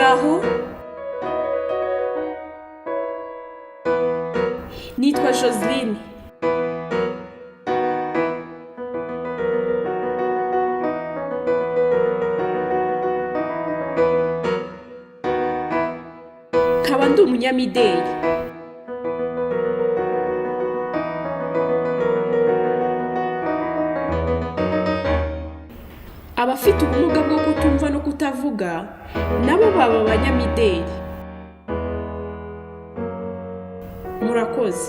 muraho nitwa Joseline nkaba ndi umunyamideli abafite ubumuga bwo kutumva no kutavuga nabo baba abanyamideli murakoze